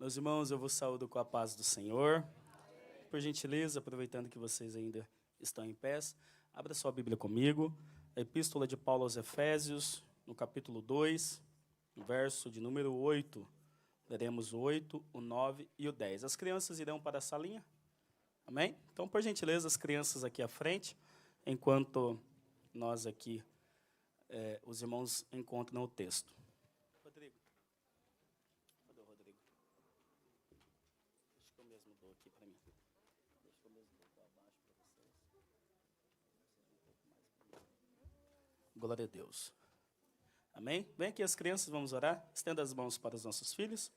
Meus irmãos, eu vos saúdo com a paz do Senhor. Por gentileza, aproveitando que vocês ainda estão em pé, abra sua Bíblia comigo. A Epístola de Paulo aos Efésios, no capítulo 2, verso de número 8. Leremos o 8, o 9 e o 10. As crianças irão para a salinha? Amém? Então, por gentileza, as crianças aqui à frente, enquanto nós aqui, os irmãos encontram o texto. Rodrigo. Cadê o Rodrigo? Deixa que eu mesmo dou aqui para mim. Deixa que eu mesmo dou para baixo para vocês. Glória a Deus. Amém? Vem aqui as crianças, vamos orar. Estenda as mãos para os nossos filhos.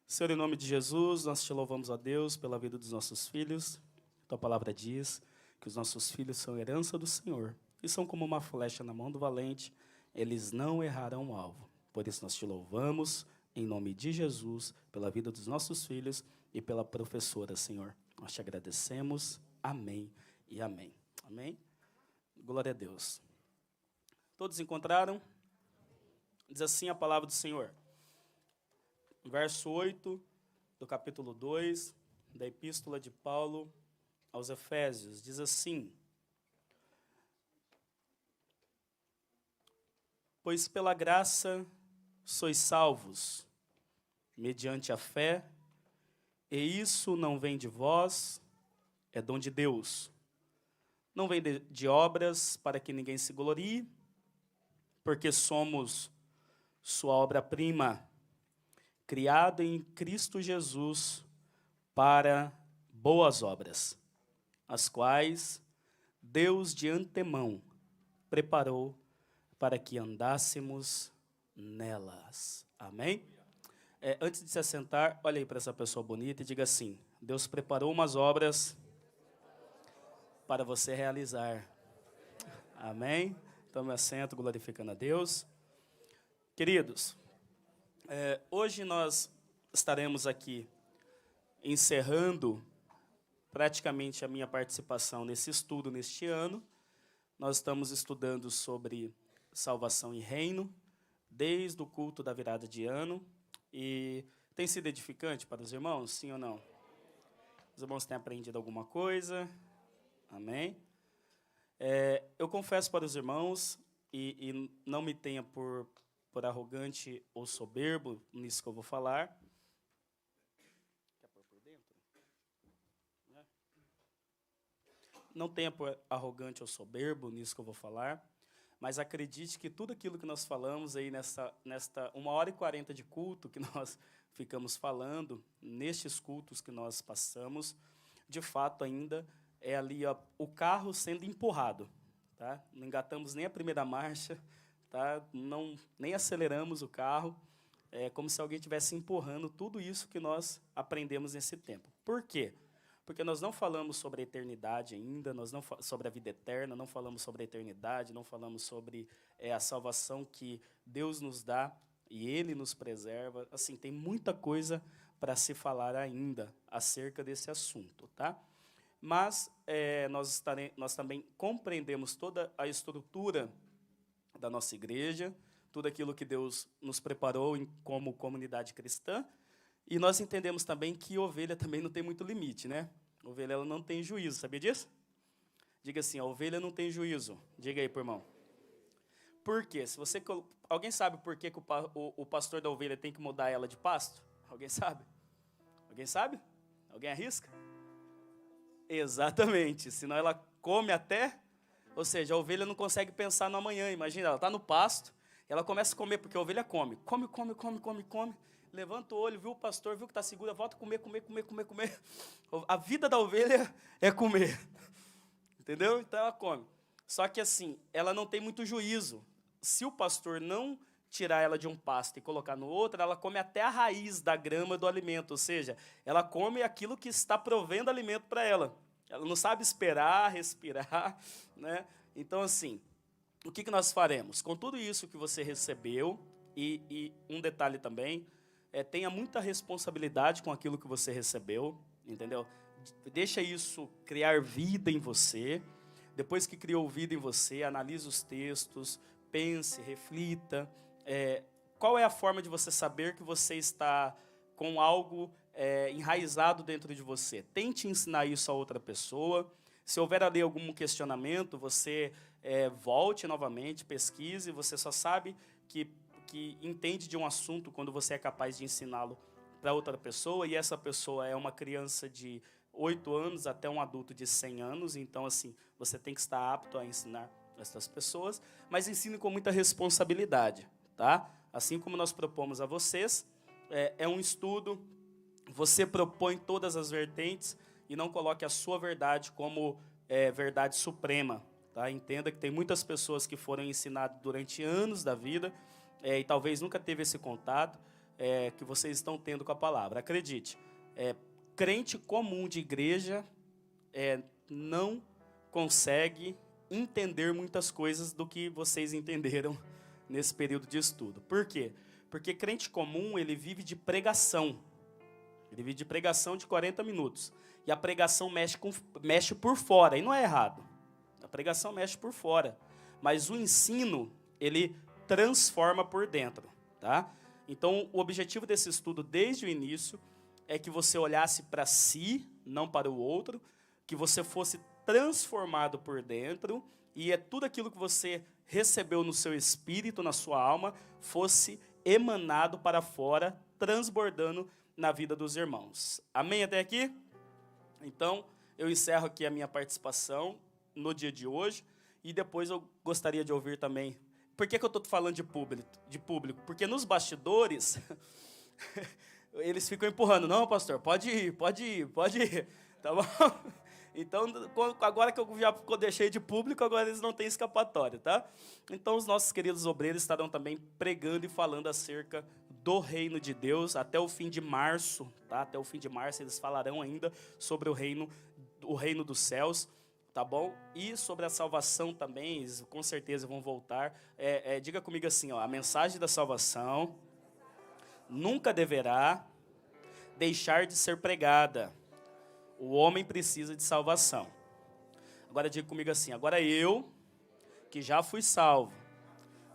Senhor, em nome de Jesus, nós te louvamos a Deus pela vida dos nossos filhos. Tua palavra diz que os nossos filhos são herança do Senhor e são como uma flecha na mão do valente, eles não errarão o alvo. Por isso nós te louvamos, em nome de Jesus, pela vida dos nossos filhos e pela professora, Senhor. Nós te agradecemos. Amém e amém. Amém? Glória a Deus. Todos encontraram? Diz assim a palavra do Senhor. Verso 8 do capítulo 2 da Epístola de Paulo aos Efésios. Diz assim: Pois pela graça sois salvos, mediante a fé, e isso não vem de vós, é dom de Deus. Não vem de obras para que ninguém se glorie, porque somos sua obra-prima, criado em Cristo Jesus para boas obras, as quais Deus de antemão preparou para que andássemos nelas. Amém? Antes de se assentar, olha aí para essa pessoa bonita e diga assim: Deus preparou umas obras para você realizar. Amém? Tome assento, glorificando a Deus. Queridos, hoje nós estaremos aqui encerrando praticamente a minha participação nesse estudo neste ano. Nós estamos estudando sobre salvação e reino, desde o culto da virada de ano. E tem sido edificante para os irmãos, sim ou não? Os irmãos têm aprendido alguma coisa? Amém? Eu confesso para os irmãos, e não me tenha por arrogante ou soberbo nisso que eu vou falar. Quer pôr por dentro? Não tenha por arrogante ou soberbo nisso que eu vou falar, mas acredite que tudo aquilo que nós falamos aí nesta 1h40 de culto que nós ficamos falando, nestes cultos que nós passamos, de fato ainda é ali o carro sendo empurrado. Tá? Não engatamos nem a primeira marcha, tá? Nem aceleramos o carro. É como se alguém estivesse empurrando tudo isso que nós aprendemos nesse tempo. Por quê? Porque nós não falamos sobre a eternidade ainda, nós não sobre a vida eterna, não falamos sobre a eternidade, não falamos sobre a salvação que Deus nos dá e Ele nos preserva. Assim, tem muita coisa para se falar ainda acerca desse assunto, tá? Mas nós também compreendemos toda a estrutura da nossa igreja, tudo aquilo que Deus nos preparou como comunidade cristã, e nós entendemos também que ovelha também não tem muito limite, né? Ovelha ela não tem juízo, sabia disso? Diga assim, a ovelha não tem juízo. Diga aí, por irmão. Por quê? Alguém sabe por que o pastor da ovelha tem que mudar ela de pasto? Alguém sabe? Alguém sabe? Alguém arrisca? Exatamente, senão ela come até, ou seja, a ovelha não consegue pensar no amanhã. Imagina, ela está no pasto, ela começa a comer, porque a ovelha come, levanta o olho, viu o pastor, viu que está segura, volta a comer. A vida da ovelha é comer, entendeu? Então ela come. Só que assim, ela não tem muito juízo. Se o pastor não tirar ela de um pasto e colocar no outro, ela come até a raiz da grama do alimento, ou seja, ela come aquilo que está provendo alimento para ela. Ela não sabe esperar, respirar, né? Então, assim, o que nós faremos? Com tudo isso que você recebeu, e um detalhe também, tenha muita responsabilidade com aquilo que você recebeu, entendeu? Deixa isso criar vida em você. Depois que criou vida em você, analise os textos, pense, reflita. Qual é a forma de você saber que você está com algo enraizado dentro de você. Tente ensinar isso a outra pessoa. Se houver ali algum questionamento, você volte novamente, pesquise. Você só sabe que entende de um assunto quando você é capaz de ensiná-lo para outra pessoa. E essa pessoa é uma criança de 8 anos até um adulto de 100 anos. Então, assim, você tem que estar apto a ensinar essas pessoas. Mas ensine com muita responsabilidade, tá? Assim como nós propomos a vocês, é um estudo. Você propõe todas as vertentes e não coloque a sua verdade como verdade suprema. Tá? Entenda que tem muitas pessoas que foram ensinadas durante anos da vida e talvez nunca teve esse contato que vocês estão tendo com a palavra. Acredite, crente comum de igreja não consegue entender muitas coisas do que vocês entenderam nesse período de estudo. Por quê? Porque crente comum, ele vive de pregação. Ele vive de pregação de 40 minutos. E a pregação mexe por fora, e não é errado. A pregação mexe por fora. Mas o ensino, ele transforma por dentro. Tá? Então, o objetivo desse estudo, desde o início, é que você olhasse para si, não para o outro, que você fosse transformado por dentro, e tudo aquilo que você recebeu no seu espírito, na sua alma, fosse emanado para fora, transbordando na vida dos irmãos. Amém até aqui? Então, eu encerro aqui a minha participação no dia de hoje, e depois eu gostaria de ouvir também. Por que eu estou falando de público? Porque nos bastidores, eles ficam empurrando. Não, pastor, pode ir. Tá bom? Então, agora que eu já deixei de público, agora eles não têm escapatória, tá? Então, os nossos queridos obreiros estarão também pregando e falando acerca do reino de Deus até o fim de março, tá? Até o fim de março eles falarão ainda sobre o reino dos céus, tá bom? E sobre a salvação também, eles com certeza vão voltar. Diga comigo assim, ó, a mensagem da salvação nunca deverá deixar de ser pregada. O homem precisa de salvação. Agora diga comigo assim, agora eu, que já fui salvo,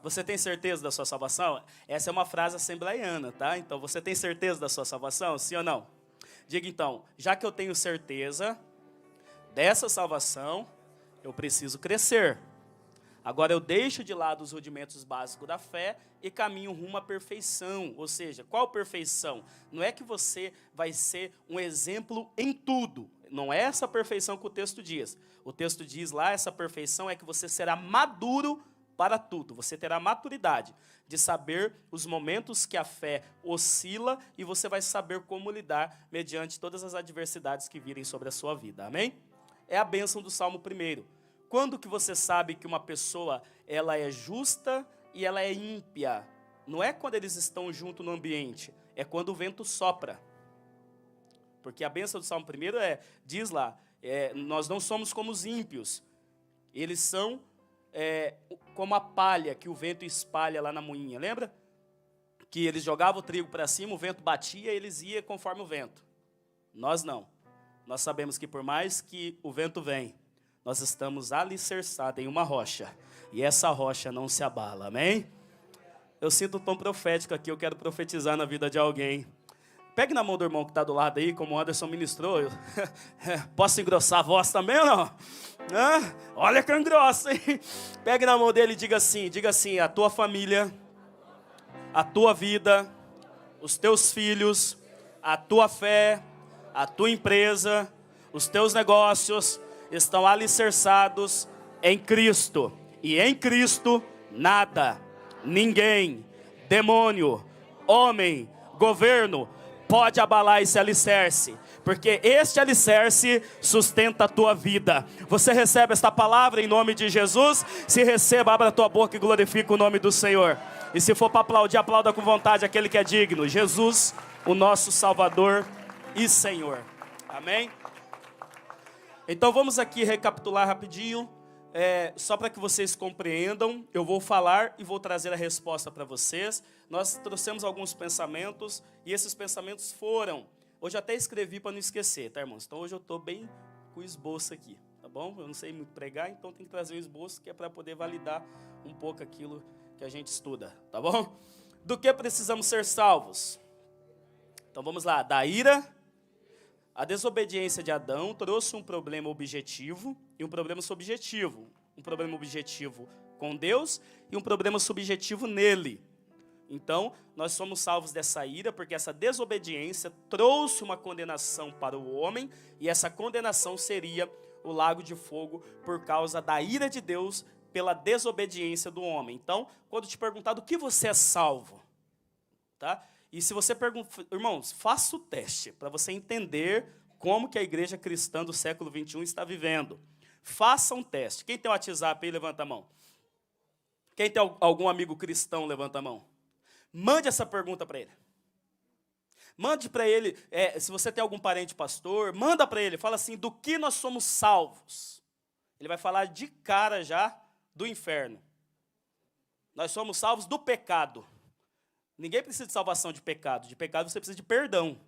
você tem certeza da sua salvação? Essa é uma frase assembleiana, tá? Então, você tem certeza da sua salvação? Sim ou não? Diga então, já que eu tenho certeza dessa salvação, eu preciso crescer. Agora eu deixo de lado os rudimentos básicos da fé e caminho rumo à perfeição. Ou seja, qual perfeição? Não é que você vai ser um exemplo em tudo. Não é essa perfeição que o texto diz. O texto diz lá, essa perfeição é que você será maduro para tudo. Você terá maturidade de saber os momentos que a fé oscila e você vai saber como lidar mediante todas as adversidades que virem sobre a sua vida. Amém? É a bênção do Salmo 1. Quando que você sabe que uma pessoa ela é justa e ela é ímpia? Não é quando eles estão juntos no ambiente, é quando o vento sopra. Porque a bênção do Salmo 1 diz lá, nós não somos como os ímpios. Eles são como a palha que o vento espalha lá na moinha. Lembra? Que eles jogavam o trigo para cima, o vento batia e eles iam conforme o vento. Nós não. Nós sabemos que por mais que o vento vem, nós estamos alicerçados em uma rocha. E essa rocha não se abala, amém? Eu sinto um tom profético aqui, eu quero profetizar na vida de alguém. Pegue na mão do irmão que está do lado aí, como o Anderson ministrou. Posso engrossar a voz também ou não? Olha que engrossa, hein? Pegue na mão dele e diga assim, a tua família, a tua vida, os teus filhos, a tua fé, a tua empresa, os teus negócios estão alicerçados em Cristo. E em Cristo, nada, ninguém, demônio, homem, governo, pode abalar esse alicerce. Porque este alicerce sustenta a tua vida. Você recebe esta palavra em nome de Jesus? Se receba, abra a tua boca e glorifica o nome do Senhor. E se for para aplaudir, aplauda com vontade aquele que é digno. Jesus, o nosso Salvador e Senhor. Amém? Então vamos aqui recapitular rapidinho, só para que vocês compreendam. Eu vou falar e vou trazer a resposta para vocês. Nós trouxemos alguns pensamentos e esses pensamentos foram... Hoje eu até escrevi para não esquecer, tá, irmãos? Então hoje eu estou bem com o esboço aqui, tá bom? Eu não sei muito pregar, então tem que trazer o esboço que é para poder validar um pouco aquilo que a gente estuda, tá bom? Do que precisamos ser salvos? Então vamos lá, da ira. A desobediência de Adão trouxe um problema objetivo e um problema subjetivo. Um problema objetivo com Deus e um problema subjetivo nele. Então, nós somos salvos dessa ira porque essa desobediência trouxe uma condenação para o homem e essa condenação seria o lago de fogo por causa da ira de Deus pela desobediência do homem. Então, quando te perguntar do que você é salvo, tá? E se você pergunta, irmãos, faça o teste para você entender como que a igreja cristã do século 21 está vivendo. Faça um teste. Quem tem o WhatsApp aí, levanta a mão. Quem tem algum amigo cristão, levanta a mão. Mande essa pergunta para ele. Mande para ele, se você tem algum parente pastor, manda para ele, fala assim, do que nós somos salvos? Ele vai falar de cara já do inferno. Nós somos salvos do pecado. Ninguém precisa de salvação de pecado você precisa de perdão.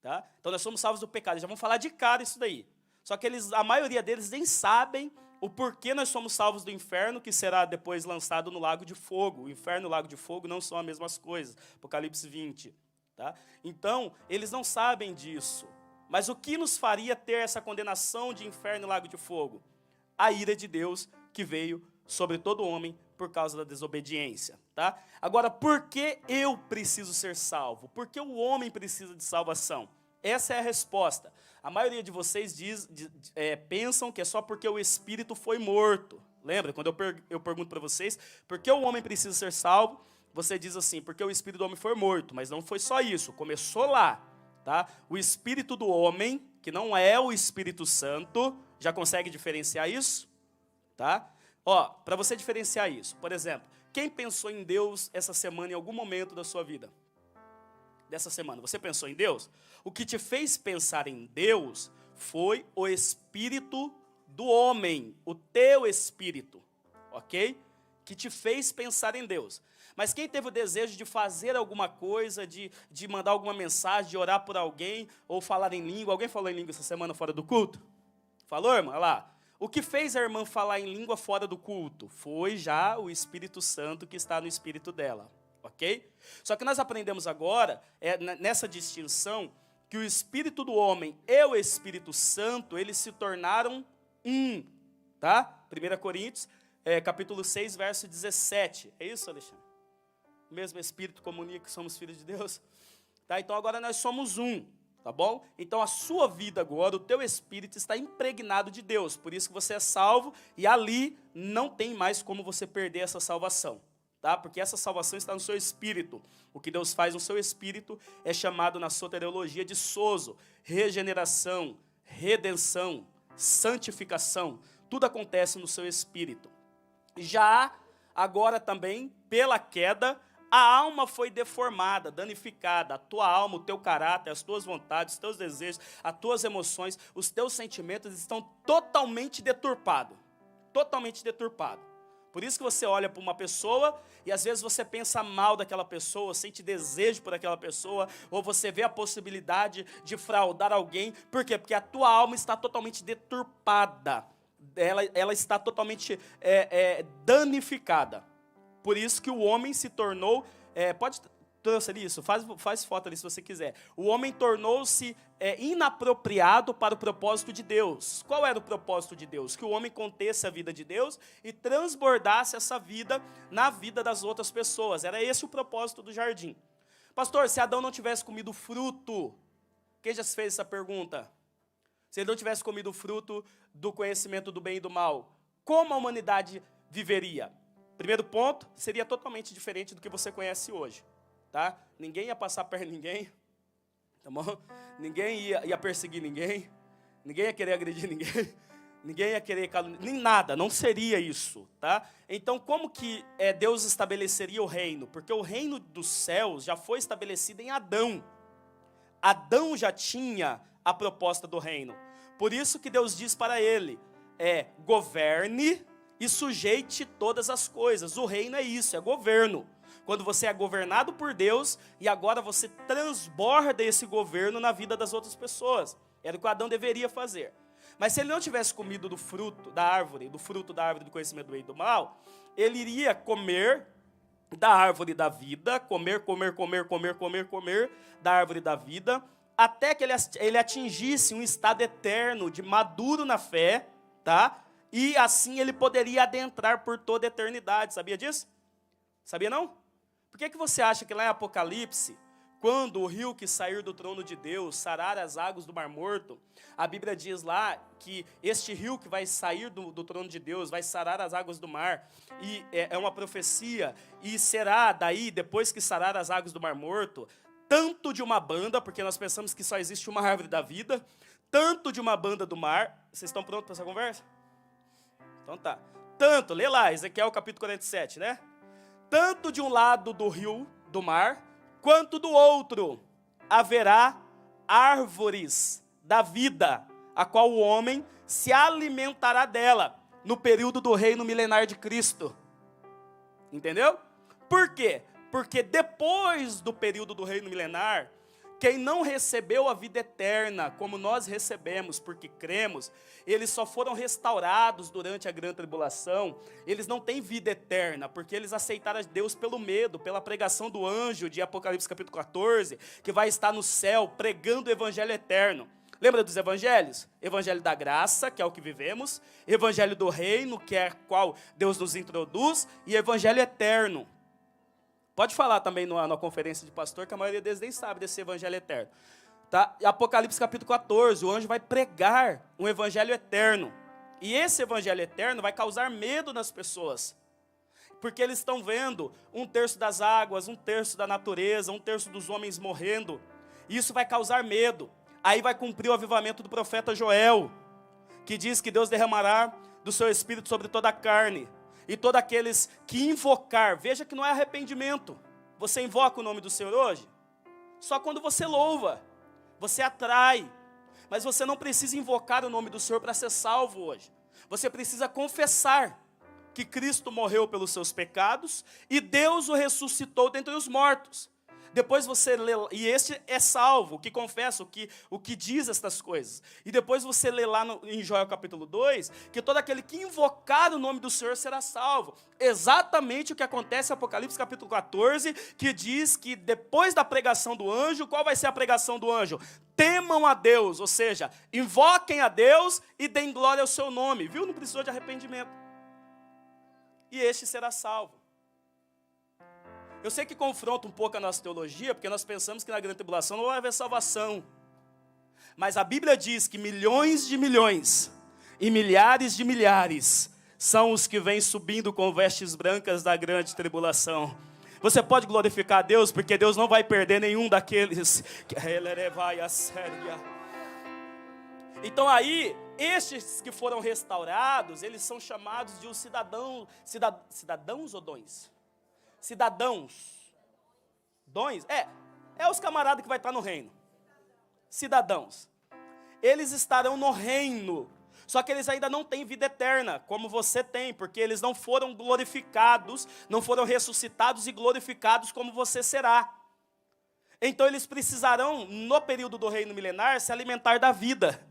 Tá? Então nós somos salvos do pecado, eles já vão falar de cara isso daí. Só que a maioria deles nem sabem o porquê nós somos salvos do inferno, que será depois lançado no lago de fogo. O inferno e o lago de fogo não são as mesmas coisas. Apocalipse 20. Tá? Então, eles não sabem disso. Mas o que nos faria ter essa condenação de inferno e lago de fogo? A ira de Deus que veio sobre todo homem por causa da desobediência. Tá? Agora, por que eu preciso ser salvo? Por que o homem precisa de salvação? Essa é a resposta. A maioria de vocês pensam que é só porque o espírito foi morto. Lembra? Quando eu pergunto para vocês, por que o homem precisa ser salvo? Você diz assim, porque o espírito do homem foi morto. Mas não foi só isso, começou lá. Tá? O espírito do homem, que não é o Espírito Santo, já consegue diferenciar isso? Tá? Ó, para você diferenciar isso, por exemplo, quem pensou em Deus essa semana em algum momento da sua vida? Dessa semana, você pensou em Deus? O que te fez pensar em Deus foi o espírito do homem, o teu espírito, ok? Que te fez pensar em Deus. Mas quem teve o desejo de fazer alguma coisa, de mandar alguma mensagem, de orar por alguém, ou falar em língua? Alguém falou em língua essa semana fora do culto? Falou, irmã? Olha lá. O que fez a irmã falar em língua fora do culto? Foi já o Espírito Santo que está no espírito dela. Ok? Só que nós aprendemos agora, nessa distinção, que o espírito do homem e o Espírito Santo, eles se tornaram um. Tá? 1 Coríntios, capítulo 6, verso 17. É isso, Alexandre? O mesmo Espírito comunica que somos filhos de Deus? Tá? Então agora nós somos um. Tá bom? Então a sua vida agora, o teu espírito está impregnado de Deus. Por isso que você é salvo e ali não tem mais como você perder essa salvação. Tá? Porque essa salvação está no seu espírito. O que Deus faz no seu espírito é chamado na soteriologia de sozo, regeneração, redenção, santificação. Tudo acontece no seu espírito. Já agora também, pela queda, a alma foi deformada, danificada. A tua alma, o teu caráter, as tuas vontades, os teus desejos, as tuas emoções, os teus sentimentos estão totalmente deturpados. Totalmente deturpados. Por isso que você olha para uma pessoa e às vezes você pensa mal daquela pessoa, sente desejo por aquela pessoa, ou você vê a possibilidade de fraudar alguém. Por quê? Porque a tua alma está totalmente deturpada. Ela está totalmente danificada. Por isso que o homem se tornou... pode transferir isso? Faz foto ali se você quiser. O homem tornou-se inapropriado para o propósito de Deus. Qual era o propósito de Deus? Que o homem contesse a vida de Deus e transbordasse essa vida na vida das outras pessoas. Era esse o propósito do jardim. Pastor, se Adão não tivesse comido o fruto, quem já se fez essa pergunta? Se ele não tivesse comido o fruto do conhecimento do bem e do mal, como a humanidade viveria? Primeiro ponto, seria totalmente diferente do que você conhece hoje. Tá? Ninguém ia passar perto de ninguém. Tá bom? Ninguém ia perseguir ninguém. Ninguém ia querer agredir ninguém. Ninguém ia querer caluniar. Nem nada, não seria isso. Tá? Então, como que Deus estabeleceria o reino? Porque o reino dos céus já foi estabelecido em Adão. Adão já tinha a proposta do reino. Por isso que Deus diz para ele, governe e sujeite todas as coisas. O reino é isso, é governo. Quando você é governado por Deus e agora você transborda esse governo na vida das outras pessoas. Era o que Adão deveria fazer. Mas se ele não tivesse comido do fruto da árvore do conhecimento do bem e do mal, ele iria comer da árvore da vida, comer da árvore da vida, até que ele atingisse um estado eterno de maduro na fé, tá? E assim ele poderia adentrar por toda a eternidade. Sabia disso? Sabia não? Por que você acha que lá em Apocalipse, quando o rio que sair do trono de Deus sarar as águas do Mar Morto, a Bíblia diz lá que este rio que vai sair do trono de Deus vai sarar as águas do mar, e é uma profecia, e será daí, depois que sarar as águas do Mar Morto, tanto de uma banda, porque nós pensamos que só existe uma árvore da vida, tanto de uma banda do mar. Vocês estão prontos para essa conversa? Então tá. Tanto, lê lá, Ezequiel capítulo 47, né? Tanto de um lado do rio, do mar, quanto do outro haverá árvores da vida, a qual o homem se alimentará dela, no período do reino milenar de Cristo. Entendeu? Por quê? Porque depois do período do reino milenar, quem não recebeu a vida eterna, como nós recebemos, porque cremos, eles só foram restaurados durante a grande tribulação, eles não têm vida eterna, porque eles aceitaram Deus pelo medo, pela pregação do anjo de Apocalipse capítulo 14, que vai estar no céu pregando o evangelho eterno. Lembra dos evangelhos? Evangelho da graça, que é o que vivemos, evangelho do reino, que é qual Deus nos introduz, e evangelho eterno. Pode falar também na conferência de pastor, que a maioria deles nem sabe desse evangelho eterno. Tá? Apocalipse capítulo 14, o anjo vai pregar um evangelho eterno. E esse evangelho eterno vai causar medo nas pessoas. Porque eles estão vendo 1/3 das águas, 1/3 da natureza, 1/3 dos homens morrendo. E isso vai causar medo. Aí vai cumprir o avivamento do profeta Joel, que diz que Deus derramará do seu espírito sobre toda a carne. E todos aqueles que invocar, veja que não é arrependimento. Você invoca o nome do Senhor hoje? Só quando você louva, você atrai. Mas você não precisa invocar o nome do Senhor para ser salvo hoje. Você precisa confessar que Cristo morreu pelos seus pecados e Deus o ressuscitou dentre os mortos. Depois você lê, e este é salvo, que confessa o que diz estas coisas. E depois você lê lá em Joel capítulo 2, que todo aquele que invocar o nome do Senhor será salvo. Exatamente o que acontece em Apocalipse capítulo 14, que diz que depois da pregação do anjo, qual vai ser a pregação do anjo? Temam a Deus, ou seja, invoquem a Deus e deem glória ao seu nome. Viu? Não precisou de arrependimento. E este será salvo. Eu sei que confronta um pouco a nossa teologia, porque nós pensamos que na grande tribulação não vai haver salvação. Mas a Bíblia diz que milhões de milhões e milhares de milhares são os que vêm subindo com vestes brancas da grande tribulação. Você pode glorificar a Deus, porque Deus não vai perder nenhum daqueles que ele vai a séria. Então aí, estes que foram restaurados, eles são chamados de os cidadãos ou dons? Cidadãos. Dons? É os camaradas que vai estar no reino. Cidadãos. Eles estarão no reino. Só que eles ainda não têm vida eterna, como você tem, porque eles não foram glorificados, não foram ressuscitados e glorificados como você será. Então eles precisarão, no período do reino milenar, se alimentar da vida,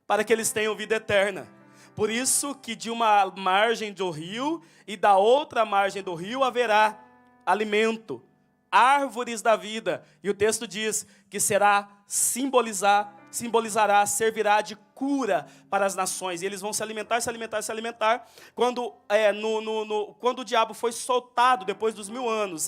para que eles tenham vida eterna. Por isso que de uma margem do rio e da outra margem do rio haverá alimento, árvores da vida. E o texto diz que simbolizará, servirá de cura para as nações. E eles vão se alimentar. Quando o diabo foi soltado depois dos 1000 anos,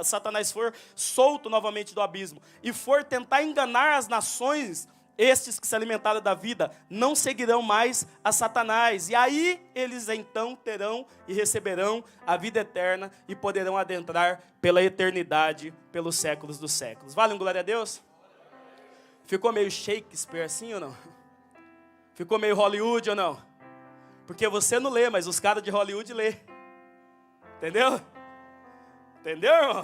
Satanás for solto novamente do abismo e for tentar enganar as nações, estes que se alimentaram da vida não seguirão mais a Satanás. E aí eles então terão e receberão a vida eterna e poderão adentrar pela eternidade, pelos séculos dos séculos. Vale um glória a Deus? Ficou meio Shakespeare assim ou não? Ficou meio Hollywood ou não? Porque você não lê, mas os caras de Hollywood lê. Entendeu? Entendeu, irmão?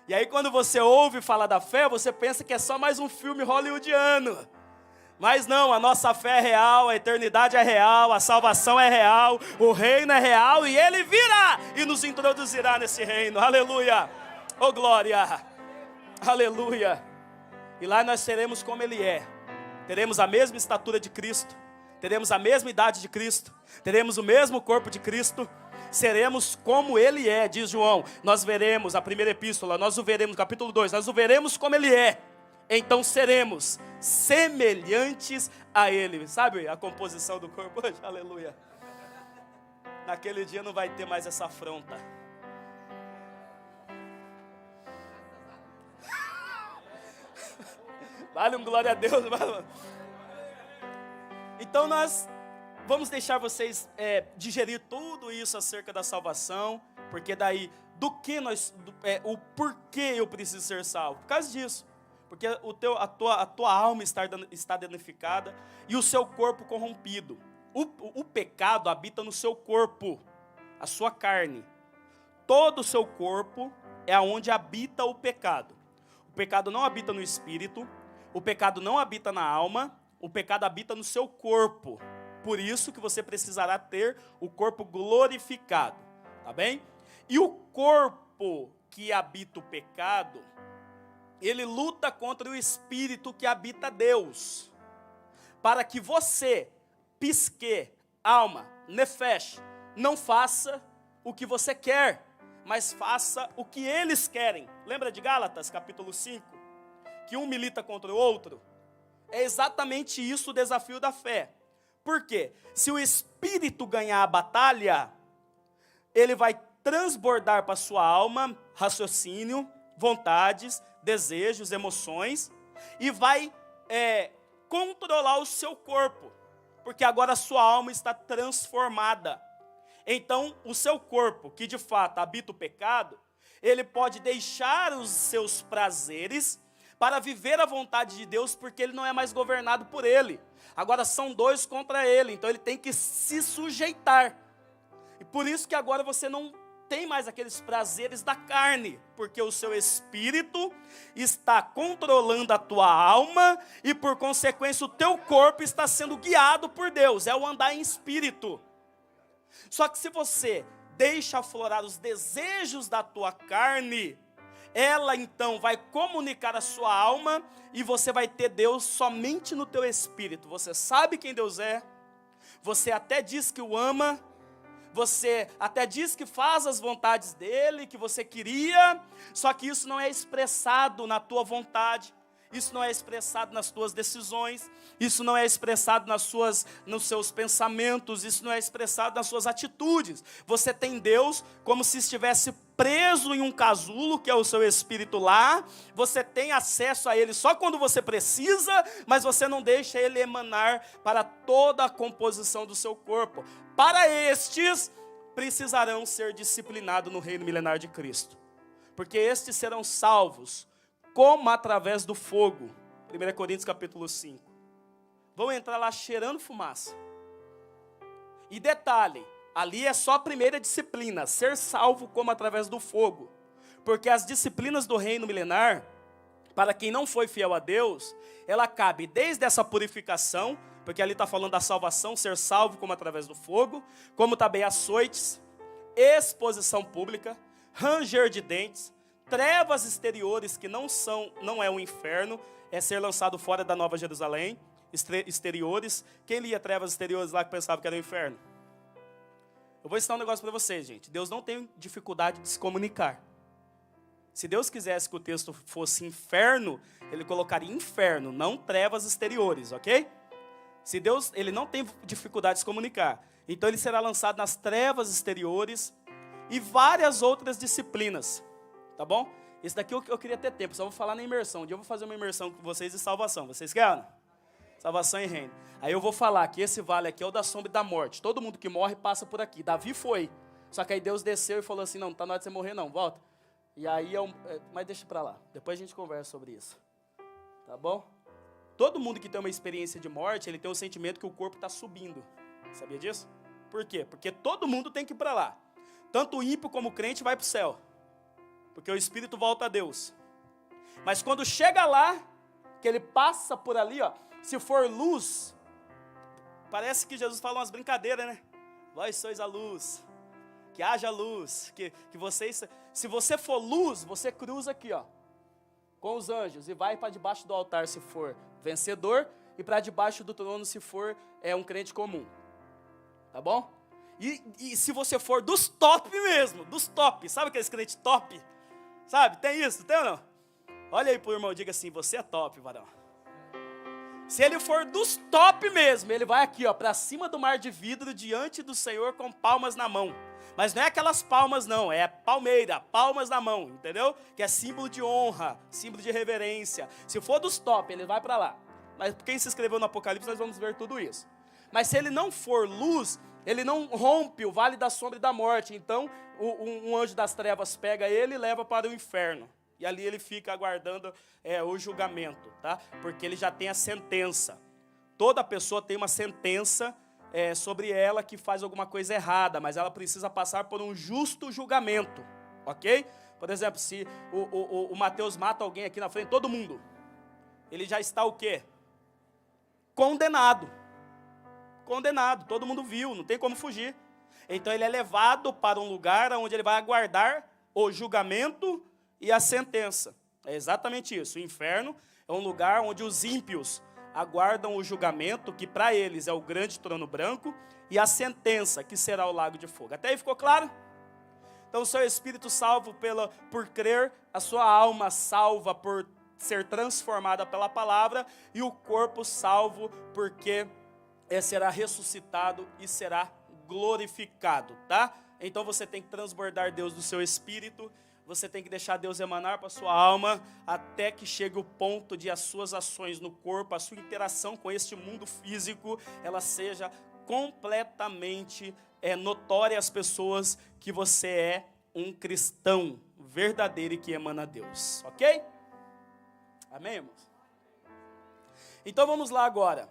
E aí quando você ouve falar da fé, você pensa que é só mais um filme hollywoodiano. Mas não, a nossa fé é real, a eternidade é real, a salvação é real, o reino é real e Ele virá e nos introduzirá nesse reino. Aleluia! Oh glória! Aleluia! E lá nós seremos como Ele é. Teremos a mesma estatura de Cristo, teremos a mesma idade de Cristo, teremos o mesmo corpo de Cristo, seremos como ele é, diz João. Nós veremos, a primeira epístola, nós o veremos, capítulo 2, nós o veremos como ele é. Então seremos semelhantes a ele. Sabe a composição do corpo hoje? Aleluia. Naquele dia não vai ter mais essa afronta. Vale um glória a Deus. Então nós vamos deixar vocês digerir tudo isso acerca da salvação, porque daí, o porquê eu preciso ser salvo? Por causa disso, porque a tua alma está danificada e o seu corpo corrompido. O pecado habita no seu corpo, a sua carne. Todo o seu corpo é onde habita o pecado. O pecado não habita no espírito, o pecado não habita na alma, o pecado habita no seu corpo. Por isso que você precisará ter o corpo glorificado, tá bem? E o corpo que habita o pecado, ele luta contra o espírito que habita Deus, para que você, psique, alma, nefesh, não faça o que você quer, mas faça o que eles querem. Lembra de Gálatas, capítulo 5? Que um milita contra o outro? É exatamente isso o desafio da fé. Por quê? Se o espírito ganhar a batalha, ele vai transbordar para a sua alma raciocínio, vontades, desejos, emoções, e vai controlar o seu corpo, porque agora a sua alma está transformada. Então, o seu corpo, que de fato habita o pecado, ele pode deixar os seus prazeres para viver a vontade de Deus, porque ele não é mais governado por ele. Agora são dois contra ele, então ele tem que se sujeitar. E por isso que agora você não tem mais aqueles prazeres da carne, porque o seu espírito está controlando a tua alma e por consequência o teu corpo está sendo guiado por Deus, é o andar em espírito. Só que se você deixa aflorar os desejos da tua carne, ela então vai comunicar a sua alma e você vai ter Deus somente no teu espírito. Você sabe quem Deus é, você até diz que o ama, você até diz que faz as vontades dele, que você queria, só que isso não é expressado na tua vontade, isso não é expressado nas tuas decisões, isso não é expressado nos seus pensamentos, isso não é expressado nas suas atitudes. Você tem Deus como se estivesse preso em um casulo, que é o seu espírito lá, você tem acesso a ele só quando você precisa, mas você não deixa ele emanar para toda a composição do seu corpo. Para estes, precisarão ser disciplinados no reino milenar de Cristo, porque estes serão salvos, como através do fogo. 1 Coríntios capítulo 5. Vão entrar lá cheirando fumaça. E detalhe, ali é só a primeira disciplina, ser salvo como através do fogo. Porque as disciplinas do reino milenar, para quem não foi fiel a Deus, ela cabe desde essa purificação, porque ali está falando da salvação, ser salvo como através do fogo, como também açoites, exposição pública, ranger de dentes, trevas exteriores, que não é o inferno, é ser lançado fora da Nova Jerusalém. Exteriores, quem lia trevas exteriores lá que pensava que era o inferno? Eu vou ensinar um negócio para vocês, gente. Deus não tem dificuldade de se comunicar. Se Deus quisesse que o texto fosse inferno, ele colocaria inferno, não trevas exteriores, ok? Se Deus, ele não tem dificuldade de se comunicar, então ele será lançado nas trevas exteriores e várias outras disciplinas. Tá bom? Isso daqui eu queria ter tempo, só vou falar na imersão. Um dia eu vou fazer uma imersão com vocês de salvação. Vocês querem? Salvação e reino. Aí eu vou falar que esse vale aqui é o da sombra e da morte. Todo mundo que morre passa por aqui. Davi foi. Só que aí Deus desceu e falou assim, não está na hora de você morrer não, volta. E aí, mas deixa para lá. Depois a gente conversa sobre isso. Tá bom? Todo mundo que tem uma experiência de morte, ele tem um sentimento que o corpo está subindo. Sabia disso? Por quê? Porque todo mundo tem que ir para lá. Tanto o ímpio como o crente vai para o céu. Porque o espírito volta a Deus. Mas quando chega lá, que ele passa por ali, ó, se for luz, parece que Jesus fala umas brincadeiras, né? Vós sois a luz, que haja luz, que vocês, se você for luz, você cruza aqui, ó, com os anjos e vai para debaixo do altar se for vencedor e para debaixo do trono se for um crente comum. Tá bom? E se você for dos top mesmo, dos top, sabe aqueles crentes top? Sabe, tem isso, tem ou não? Olha aí pro irmão, diga assim, você é top, varão. Se ele for dos top mesmo, ele vai aqui, ó, para cima do mar de vidro, diante do Senhor com palmas na mão. Mas não é aquelas palmas não, é palmeira, palmas na mão, entendeu? Que é símbolo de honra, símbolo de reverência. Se for dos top, ele vai para lá. Mas quem se inscreveu no Apocalipse, nós vamos ver tudo isso. Mas se ele não for luz, ele não rompe o vale da sombra e da morte. Então, um anjo das trevas pega ele e leva para o inferno. E ali ele fica aguardando o julgamento, tá? Porque ele já tem a sentença. Toda pessoa tem uma sentença sobre ela que faz alguma coisa errada, mas ela precisa passar por um justo julgamento, ok? Por exemplo, se o Mateus mata alguém aqui na frente, todo mundo, ele já está o quê? Condenado. Condenado, todo mundo viu, não tem como fugir. Então ele é levado para um lugar onde ele vai aguardar o julgamento e a sentença. É exatamente isso. O inferno é um lugar onde os ímpios aguardam o julgamento, que para eles é o grande trono branco, e a sentença, que será o lago de fogo. Até aí ficou claro? Então o seu espírito salvo por crer, a sua alma salva por ser transformada pela palavra, e o corpo salvo porque será ressuscitado e será glorificado, tá? Então você tem que transbordar Deus do seu espírito, você tem que deixar Deus emanar para a sua alma, até que chegue o ponto de as suas ações no corpo, a sua interação com este mundo físico, ela seja completamente notória às pessoas que você é um cristão verdadeiro e que emana Deus, ok? Amém, irmãos? Então vamos lá agora.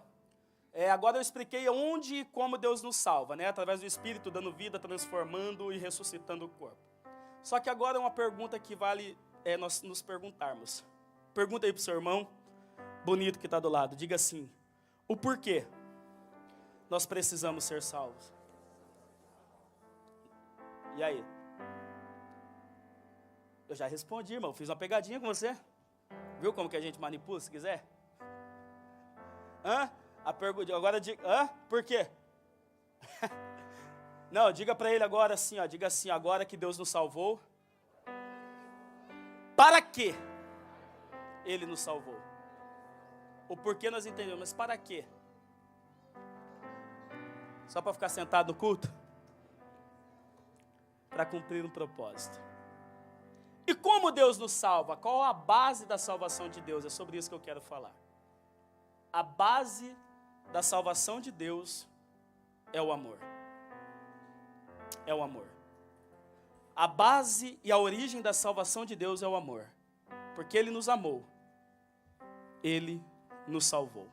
Agora eu expliquei onde e como Deus nos salva, né? Através do Espírito, dando vida, transformando e ressuscitando o corpo. Só que agora é uma pergunta que vale nós nos perguntarmos. Pergunta aí para o seu irmão, bonito que está do lado. Diga assim, o porquê nós precisamos ser salvos? E aí? Eu já respondi, irmão. Fiz uma pegadinha com você. Viu como que a gente manipula, se quiser? A pergunta, agora diga, por quê? Não, diga para ele agora assim, ó, diga assim, agora que Deus nos salvou, para quê Ele nos salvou? O porquê nós entendemos, mas para quê? Só para ficar sentado no culto? Para cumprir um propósito. E como Deus nos salva? Qual a base da salvação de Deus? É sobre isso que eu quero falar. A base da salvação de Deus é o amor. É o amor. A base e a origem da salvação de Deus é o amor. Porque Ele nos amou. Ele nos salvou.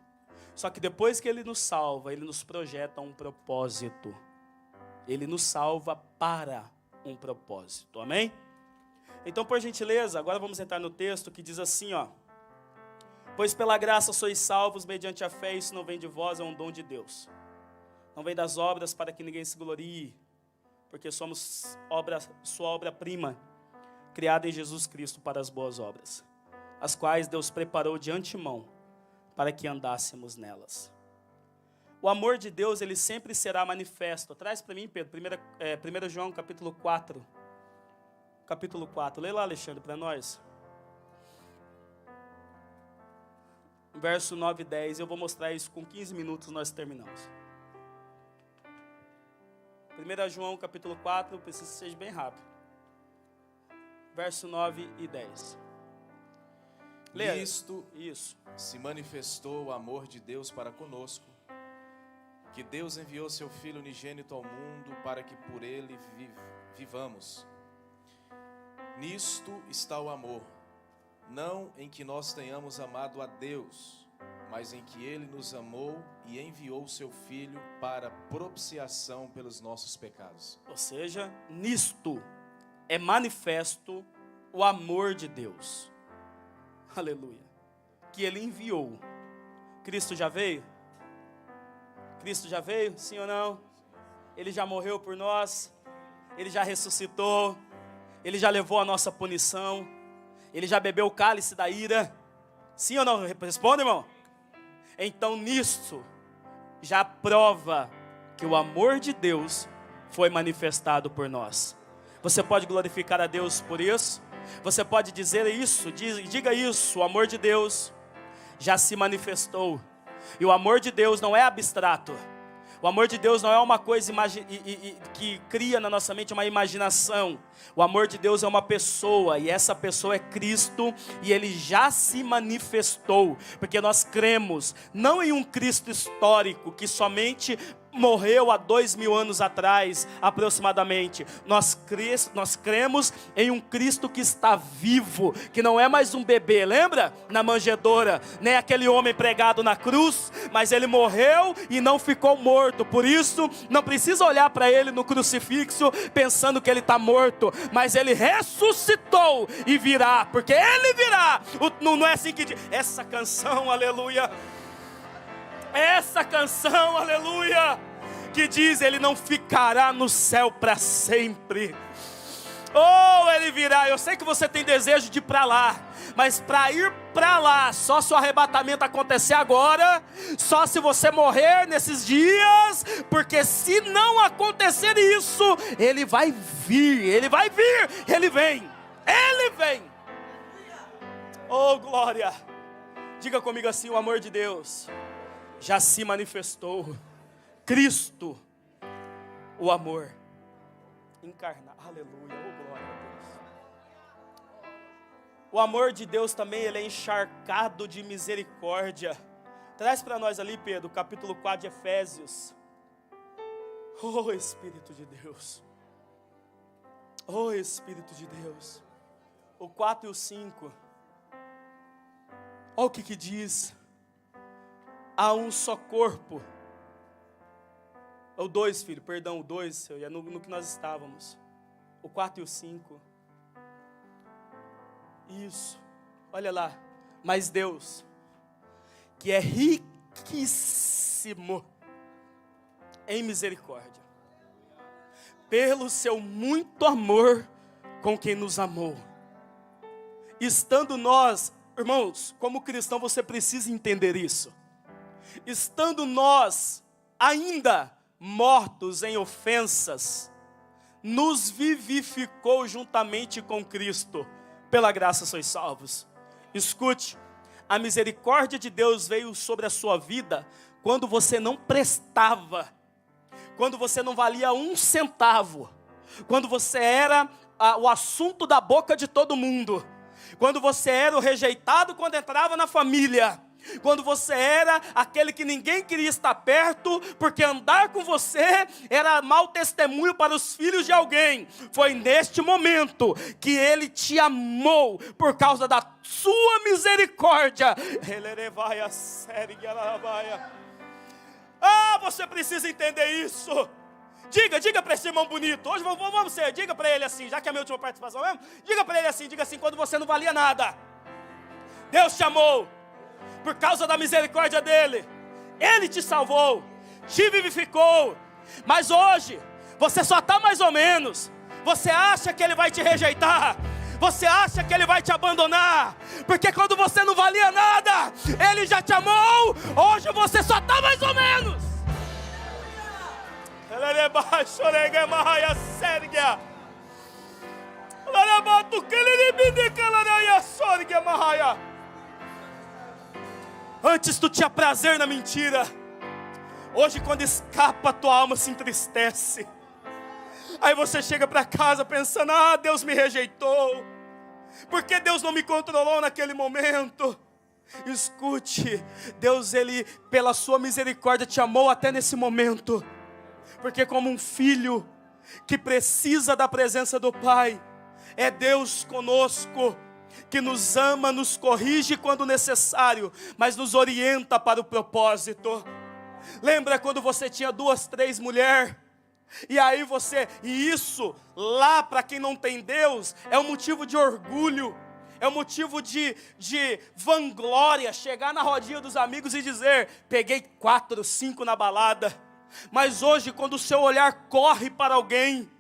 Só que depois que Ele nos salva, Ele nos projeta um propósito. Ele nos salva para um propósito. Amém? Então, por gentileza, agora vamos entrar no texto que diz assim, ó. Pois pela graça sois salvos mediante a fé, isso não vem de vós, é um dom de Deus. Não vem das obras para que ninguém se glorie, porque somos sua obra-prima, criada em Jesus Cristo para as boas obras, as quais Deus preparou de antemão para que andássemos nelas. O amor de Deus, ele sempre será manifesto. Traz para mim, Pedro, 1 João capítulo 4. Capítulo 4. Lê lá, Alexandre, para nós. Verso 9 e 10. Eu vou mostrar isso com 15 minutos, nós terminamos. 1 João capítulo 4, preciso que seja bem rápido. Verso 9 e 10. Leia. Nisto se manifestou o amor de Deus para conosco, que Deus enviou seu Filho unigênito ao mundo para que por ele vivamos. Nisto está o amor, não em que nós tenhamos amado a Deus, mas em que Ele nos amou e enviou o seu Filho para propiciação pelos nossos pecados. Ou seja, nisto é manifesto o amor de Deus. Aleluia. Que Ele enviou. Cristo já veio? Cristo já veio? Sim ou não? Ele já morreu por nós. Ele já ressuscitou. Ele já levou a nossa punição. Ele já bebeu o cálice da ira. Sim ou não? Responda, irmão. Então, nisso, já prova que o amor de Deus foi manifestado por nós. Você pode glorificar a Deus por isso? Você pode dizer isso, diga isso: o amor de Deus já se manifestou. E o amor de Deus não é abstrato. O amor de Deus não é uma coisa que cria na nossa mente uma imaginação. O amor de Deus é uma pessoa, e essa pessoa é Cristo, e Ele já se manifestou, porque nós cremos, não em um Cristo histórico, que somente morreu há 2000 anos atrás, aproximadamente. Nós cremos em um Cristo que está vivo, que não é mais um bebê, lembra? Na manjedoura, nem aquele homem pregado na cruz, mas ele morreu e não ficou morto. Por isso, não precisa olhar para ele no crucifixo pensando que ele está morto, mas ele ressuscitou e virá, porque ele virá. Não é assim que diz essa canção, aleluia. Essa canção, aleluia, que diz: ele não ficará no céu para sempre. Oh, ele virá. Eu sei que você tem desejo de ir para lá, mas para ir para lá, só se o arrebatamento acontecer agora, só se você morrer nesses dias, porque se não acontecer isso, ele vai vir, ele vem. Oh, glória. Diga comigo assim: o amor de Deus já se manifestou. Cristo, o amor encarnado. Aleluia, oh glória a Deus. O amor de Deus também, ele é encharcado de misericórdia. Traz para nós ali, Pedro, capítulo 4 de Efésios. Oh Espírito de Deus. Oh Espírito de Deus. O 4 e o 5. Olha o que diz. Há um só corpo. O 2, filho, perdão, o 2, é no que nós estávamos. O 4 e o 5. Isso, olha lá. Mas Deus, que é riquíssimo em misericórdia, pelo seu muito amor com quem nos amou, estando nós, irmãos, como cristão você precisa entender isso. Estando nós ainda mortos em ofensas, nos vivificou juntamente com Cristo. Pela graça sois salvos. Escute, a misericórdia de Deus veio sobre a sua vida quando você não prestava, quando você não valia 1 centavo, quando você era o assunto da boca de todo mundo, quando você era o rejeitado quando entrava na família, quando você era aquele que ninguém queria estar perto, porque andar com você era mau testemunho para os filhos de alguém. Foi neste momento que Ele te amou, por causa da sua misericórdia. Ah, você precisa entender isso. Diga para esse irmão bonito. Hoje vamos ser, diga para ele assim, já que é a minha última participação mesmo. Diga para ele assim, diga assim: quando você não valia nada, Deus te amou. Por causa da misericórdia dele, Ele te salvou, te vivificou. Mas hoje, você só está mais ou menos. Você acha que Ele vai te rejeitar, você acha que Ele vai te abandonar, porque quando você não valia nada, Ele já te amou. Hoje você só está mais ou menos. Antes tu tinha prazer na mentira, hoje quando escapa tua alma se entristece. Aí você chega para casa pensando: ah, Deus me rejeitou, porque Deus não me controlou naquele momento. Escute, Deus, Ele pela sua misericórdia te amou até nesse momento, porque como um filho que precisa da presença do Pai, é Deus conosco, que nos ama, nos corrige quando necessário, mas nos orienta para o propósito. Lembra quando você tinha 2, 3 mulheres? E aí e isso lá para quem não tem Deus, é um motivo de orgulho, é um motivo de vanglória, chegar na rodinha dos amigos e dizer: peguei 4, 5 na balada. Mas hoje, quando o seu olhar corre para alguém,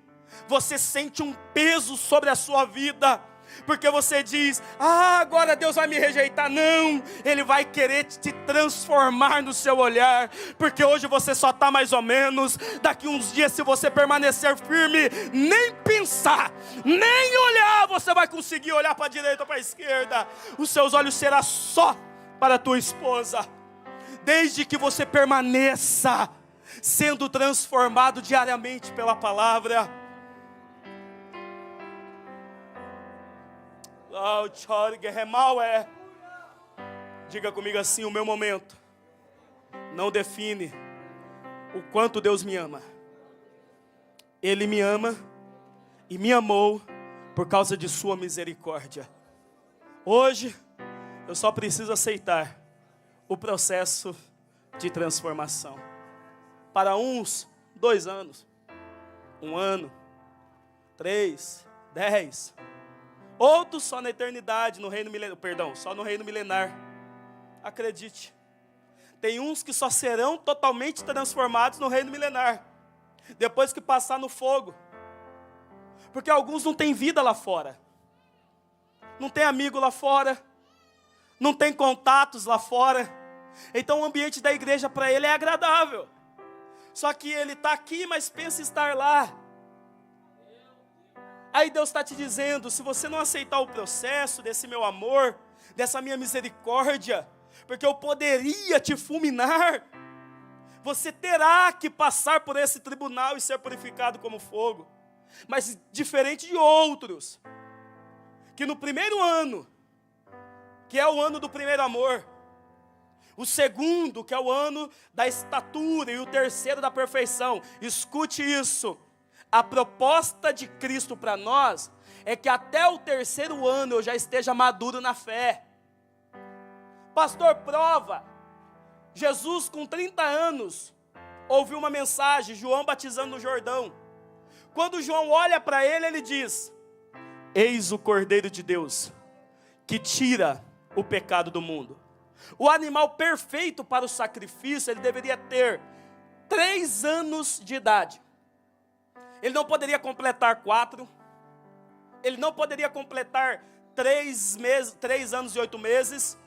você sente um peso sobre a sua vida, porque você diz, agora Deus vai me rejeitar. Não, Ele vai querer te transformar no seu olhar, porque hoje você só está mais ou menos. Daqui uns dias, se você permanecer firme, nem pensar, nem olhar, você vai conseguir olhar para a direita ou para a esquerda. Os seus olhos serão só para a tua esposa, desde que você permaneça sendo transformado diariamente pela palavra. Diga comigo assim: o meu momento não define o quanto Deus me ama. Ele me ama e me amou por causa de sua misericórdia. Hoje eu só preciso aceitar o processo de transformação. Para uns, 2 anos, 1 ano, 3, 10, outros só na eternidade, no reino milenar, só no reino milenar. Acredite, tem uns que só serão totalmente transformados no reino milenar, depois que passar no fogo, porque alguns não têm vida lá fora, não tem amigo lá fora, não tem contatos lá fora, então o ambiente da igreja para ele é agradável, só que ele está aqui, mas pensa em estar lá. Aí Deus está te dizendo, se você não aceitar o processo desse meu amor, dessa minha misericórdia, porque eu poderia te fulminar, você terá que passar por esse tribunal e ser purificado como fogo. Mas diferente de outros, que no primeiro ano, que é o ano do primeiro amor, o segundo, que é o ano da estatura, e o terceiro da perfeição. Escute isso, a proposta de Cristo para nós é que até o terceiro ano eu já esteja maduro na fé. Pastor, prova. Jesus com 30 anos ouviu uma mensagem, João batizando no Jordão. Quando João olha para ele, ele diz: eis o Cordeiro de Deus, que tira o pecado do mundo. O animal perfeito para o sacrifício, ele deveria ter 3 anos de idade. Ele não poderia completar 4. Ele não poderia completar 3 anos e 8 meses.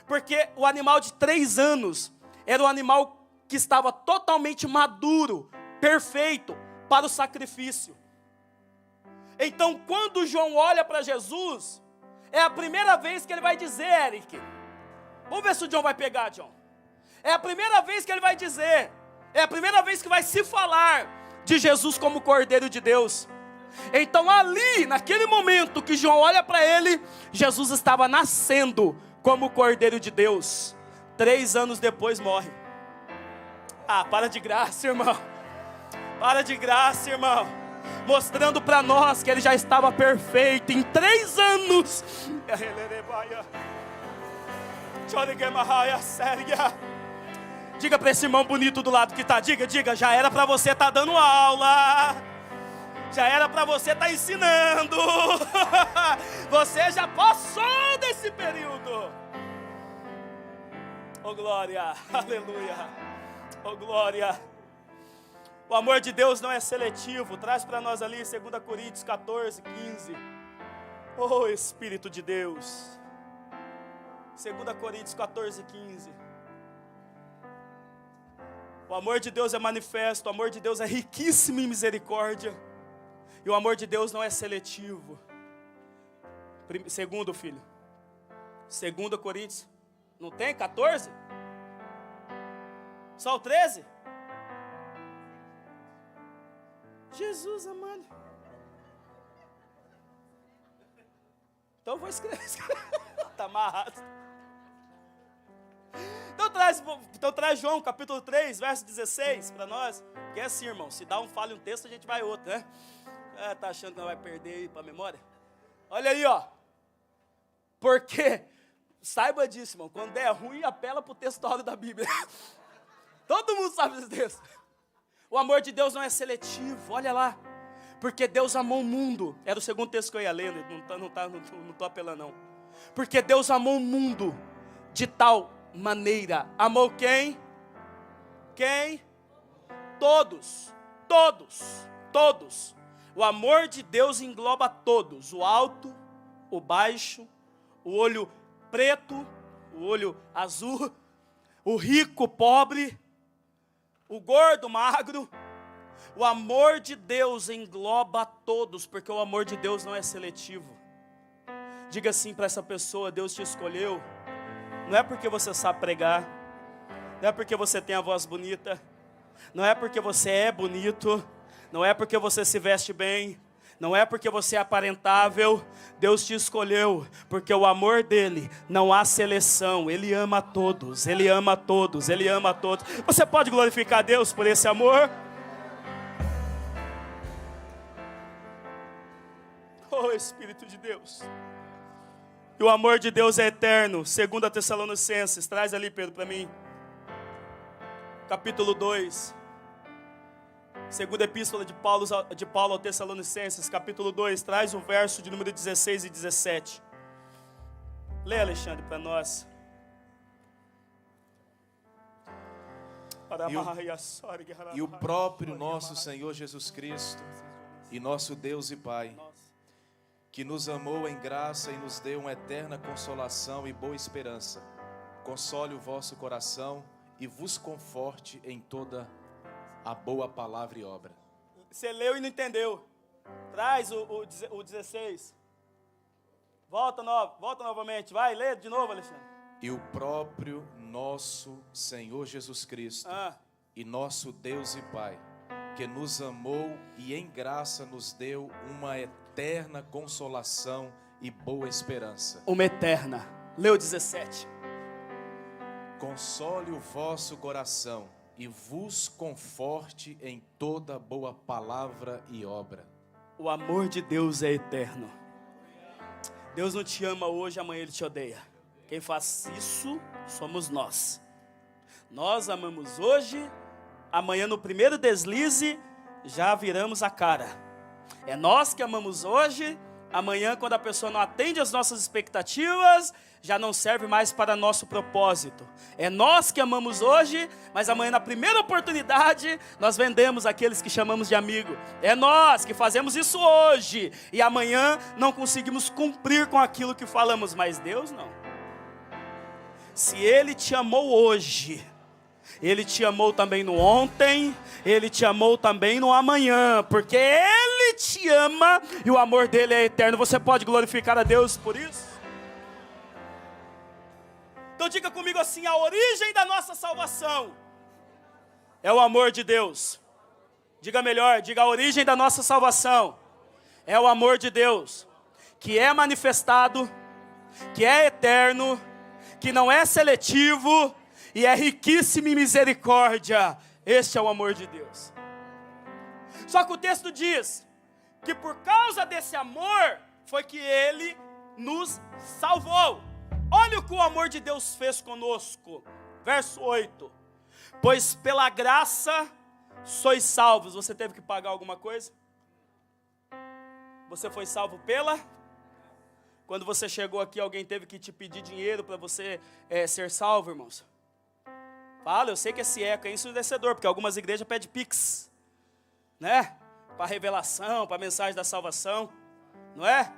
Porque o animal de 3 anos era o animal que estava totalmente maduro, perfeito para o sacrifício. Então, quando João olha para Jesus, é a primeira vez que ele vai dizer, Eric, vamos ver se o John vai pegar, John. É a primeira vez que ele vai dizer, é a primeira vez que vai se falar de Jesus como Cordeiro de Deus. Então ali, naquele momento que João olha para ele, Jesus estava nascendo como Cordeiro de Deus. 3 anos depois morre. Para de graça, irmão. Para de graça, irmão. Mostrando para nós que ele já estava perfeito em 3 anos. Diga para esse irmão bonito do lado que está, diga, já era para você estar dando aula, já era para você estar ensinando, você já passou desse período. Oh glória, aleluia, oh glória. O amor de Deus não é seletivo. Traz para nós ali 2 Coríntios 14, 15. Oh Espírito de Deus. 2 Coríntios 14, 15. O amor de Deus é manifesto. O amor de Deus é riquíssimo em misericórdia. E o amor de Deus não é seletivo. Segundo, filho. 2 Coríntios. Não tem 14? Só o 13? Jesus amado. Então eu vou escrever. Está amarrado. Então traz João capítulo 3, verso 16 para nós. Que é assim, irmão, se dá um falha um texto, a gente vai outro, né? Tá achando que não vai perder aí para a memória? Olha aí, ó. Porque, saiba disso, irmão, quando é ruim, apela para o texto da Bíblia. Todo mundo sabe desse texto. O amor de Deus não é seletivo, olha lá. Porque Deus amou o mundo. Era o segundo texto que eu ia lendo, não estou apelando não. Porque Deus amou o mundo de tal maneira. Amou quem? Quem? Todos. O amor de Deus engloba todos. O alto, o baixo, o olho preto, o olho azul, o rico, o pobre, o gordo, o magro. O amor de Deus engloba a todos, porque o amor de Deus não é seletivo. Diga assim para essa pessoa: Deus te escolheu, não é porque você sabe pregar, não é porque você tem a voz bonita, não é porque você é bonito, não é porque você se veste bem, não é porque você é aparentável. Deus te escolheu, porque o amor dele não há seleção. Ele ama a todos, ele ama a todos, ele ama a todos. Você pode glorificar a Deus por esse amor? Oh, Espírito de Deus. E o amor de Deus é eterno. 2 Tessalonicenses, traz ali, Pedro, para mim. Capítulo 2. Segunda epístola de Paulo ao Tessalonicenses, capítulo 2, traz o verso de número 16 e 17. Lê, Alexandre, para nós. E o próprio nosso Senhor Jesus Cristo, e nosso Deus e Pai, que nos amou em graça e nos deu uma eterna consolação e boa esperança, console o vosso coração e vos conforte em toda a boa palavra e obra. Você leu e não entendeu. Traz o 16. Volta novamente. Vai, lê de novo, Alexandre. E o próprio nosso Senhor Jesus Cristo e nosso Deus e Pai, que nos amou e em graça nos deu uma eterna consolação e boa esperança. Uma eterna. Leu 17. Console o vosso coração e vos conforte em toda boa palavra e obra. O amor de Deus é eterno. Deus não te ama hoje, amanhã Ele te odeia. Quem faz isso somos nós. Nós amamos hoje, amanhã no primeiro deslize já viramos a cara. É nós que amamos hoje, amanhã quando a pessoa não atende às nossas expectativas, já não serve mais para nosso propósito. É nós que amamos hoje, mas amanhã na primeira oportunidade, nós vendemos aqueles que chamamos de amigo. É nós que fazemos isso hoje, e amanhã não conseguimos cumprir com aquilo que falamos, mas Deus não. Se Ele te amou hoje, Ele te amou também no ontem, Ele te amou também no amanhã, porque Ele te ama e o amor dele é eterno. Você pode glorificar a Deus por isso? Então diga comigo assim: a origem da nossa salvação é o amor de Deus. Diga melhor, diga: a origem da nossa salvação é o amor de Deus, que é manifestado, que é eterno, que não é seletivo e é riquíssimo em misericórdia. Este é o amor de Deus. Só que o texto diz que por causa desse amor foi que Ele nos salvou. Olha o que o amor de Deus fez conosco. Verso 8. Pois pela graça sois salvos. Você teve que pagar alguma coisa? Você foi salvo pela? Quando você chegou aqui, alguém teve que te pedir dinheiro para você ser salvo, irmãos? Fala, eu sei que esse eco é ensurdecedor, porque algumas igrejas pedem pix, né? Para revelação, para mensagem da salvação, não é?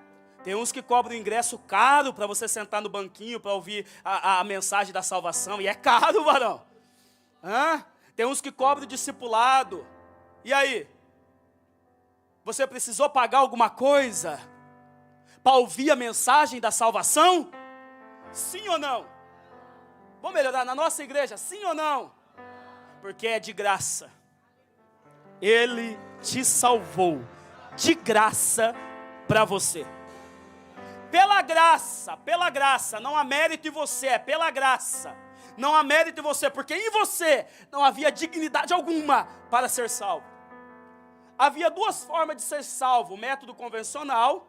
Tem uns que cobram ingresso caro para você sentar no banquinho para ouvir a mensagem da salvação, e é caro, varão. Tem uns que cobram discipulado. E aí? Você precisou pagar alguma coisa para ouvir a mensagem da salvação? Sim ou não? Vamos melhorar na nossa igreja, sim ou não? Porque é de graça. Ele te salvou de graça para você. Pela graça, não há mérito em você, é pela graça. Não há mérito em você, porque em você não havia dignidade alguma para ser salvo. Havia duas formas de ser salvo: o método convencional,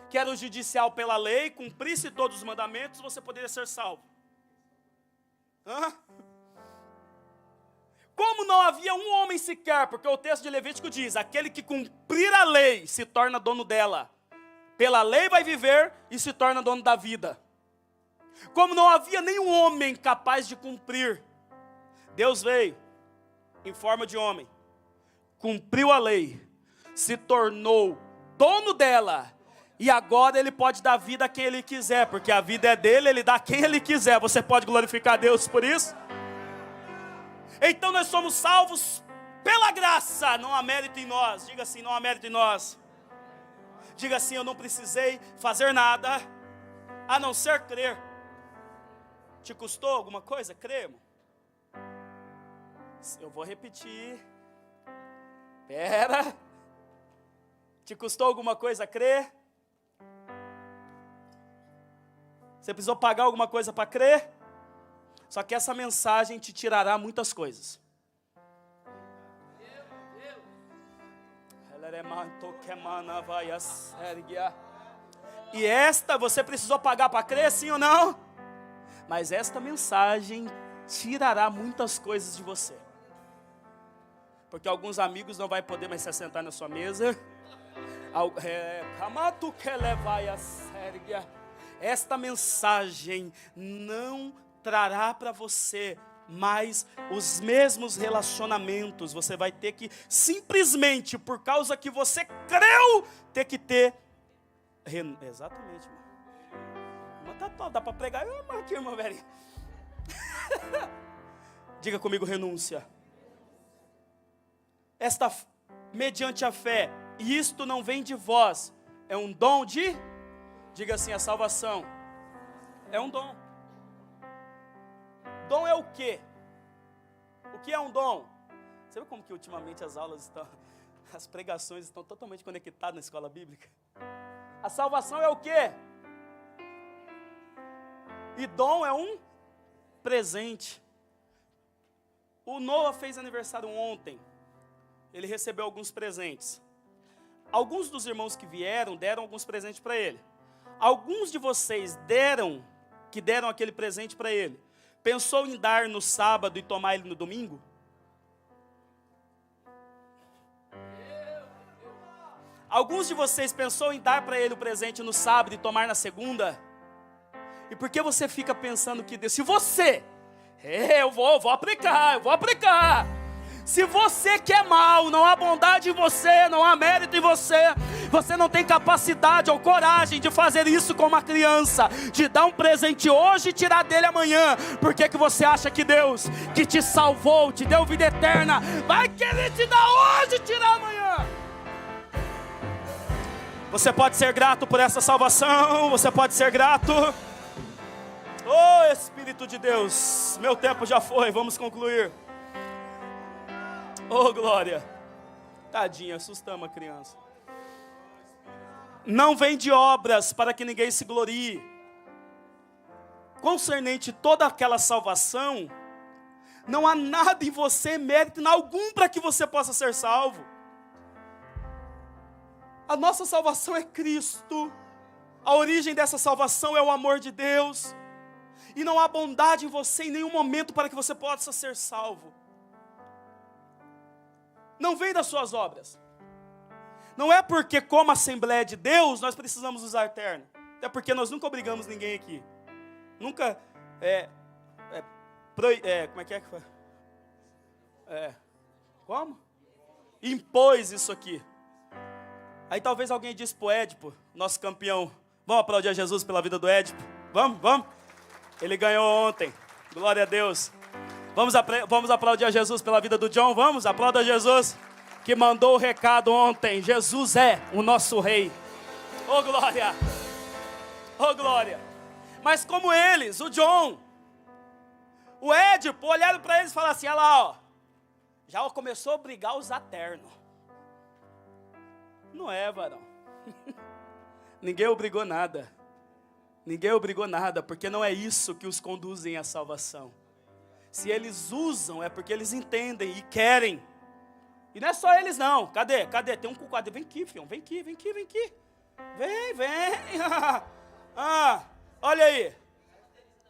que era o judicial pela lei, cumprisse todos os mandamentos, você poderia ser salvo. Como não havia um homem sequer, porque o texto de Levítico diz: aquele que cumprir a lei se torna dono dela. Pela lei vai viver e se torna dono da vida. Como não havia nenhum homem capaz de cumprir, Deus veio em forma de homem, cumpriu a lei, se tornou dono dela E agora Ele pode dar vida a quem Ele quiser, porque a vida é dele, Ele dá a quem Ele quiser. Você pode glorificar a Deus por isso? Então nós somos salvos pela graça, não há mérito em nós. Diga assim, não há mérito em nós. Diga assim, eu não precisei fazer nada, a não ser crer. Te custou alguma coisa? Crer, irmão? Eu vou repetir. Pera. Te custou alguma coisa crer? Você precisou pagar alguma coisa para crer? Só que essa mensagem te tirará muitas coisas. E esta você precisou pagar para crer, sim ou não? Mas esta mensagem tirará muitas coisas de você. Porque alguns amigos não vão poder mais se assentar na sua mesa. Esta mensagem não trará para você mais os mesmos relacionamentos. Você vai ter que, simplesmente por causa que você creu, ter que ter... Exatamente, irmão. Mas tá top, dá para pregar. Eu aqui, irmão, velho. Diga comigo, renúncia. Esta, mediante a fé, e isto não vem de vós, é um dom de... Diga assim, a salvação é um dom. Dom é o quê? O que é um dom? Você vê como que ultimamente as aulas estão, as pregações estão totalmente conectadas na escola bíblica? A salvação é o quê? E dom é um presente. O Noah fez aniversário ontem. Ele recebeu alguns presentes. Alguns dos irmãos que vieram deram alguns presentes para ele. Alguns de vocês deram aquele presente para ele. Pensou em dar no sábado e tomar ele no domingo? Alguns de vocês pensou em dar para ele o presente no sábado e tomar na segunda? E por que você fica pensando que Deus... Se você... eu vou aplicar. Se você quer mal, não há bondade em você, não há mérito em você, você não tem capacidade ou coragem de fazer isso com uma criança, de dar um presente hoje e tirar dele amanhã. Por que você acha que Deus, que te salvou, te deu vida eterna, vai querer te dar hoje e tirar amanhã? Você pode ser grato por essa salvação, você pode ser grato. Oh, Espírito de Deus, meu tempo já foi, vamos concluir. Oh, glória. Tadinha, assustamos a criança. Não vem de obras para que ninguém se glorie. Concernente toda aquela salvação, não há nada em você, mérito algum para que você possa ser salvo. A nossa salvação é Cristo. A origem dessa salvação é o amor de Deus. E não há bondade em você em nenhum momento para que você possa ser salvo. Não vem das suas obras. Não é porque, como Assembleia de Deus, nós precisamos usar terno. Até porque nós nunca obrigamos ninguém aqui. Nunca, como é que foi? Como? Impôs isso aqui. Aí talvez alguém disse pro Édipo, nosso campeão, vamos aplaudir a Jesus pela vida do Édipo? Vamos? Ele ganhou ontem. Glória a Deus. Vamos aplaudir a Jesus pela vida do John? Vamos, aplauda a Jesus, que mandou o recado ontem. Jesus é o nosso rei. Oh, glória! Oh, glória! Mas como eles, o John, o Édipo, olharam para eles e falaram assim, olha lá, ó, já começou a brigar os terno. Não é, varão. Ninguém obrigou nada. Ninguém obrigou nada, porque não é isso que os conduzem à salvação. Se eles usam, é porque eles entendem e querem. E não é só eles não. Cadê? Tem um com quadro. Vem aqui, filhão. Vem aqui. Vem. Olha aí.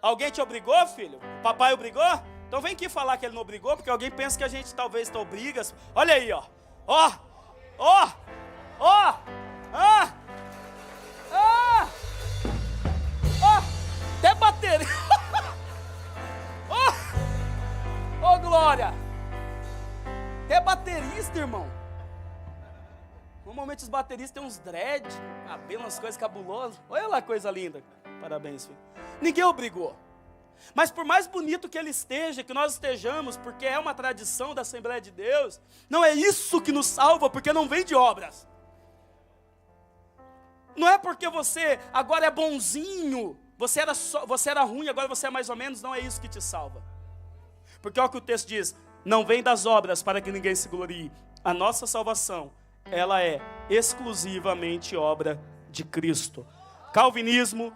Alguém te obrigou, filho? Papai obrigou? Então vem aqui falar que ele não obrigou, porque alguém pensa que a gente talvez está obriga. Olha aí, ó. Até bater. Glória. Até baterista, irmão. Normalmente os bateristas têm uns dread, cabelo, umas coisas cabulosas. Olha lá, coisa linda. Parabéns, filho. Ninguém obrigou. Mas por mais bonito que ele esteja, que nós estejamos, porque é uma tradição da Assembleia de Deus, não é isso que nos salva, porque não vem de obras. Não é porque você agora é bonzinho, você era ruim, agora você é mais ou menos, não é isso que te salva. Porque olha o que o texto diz, não vem das obras para que ninguém se glorie. A nossa salvação, ela é exclusivamente obra de Cristo. Calvinismo,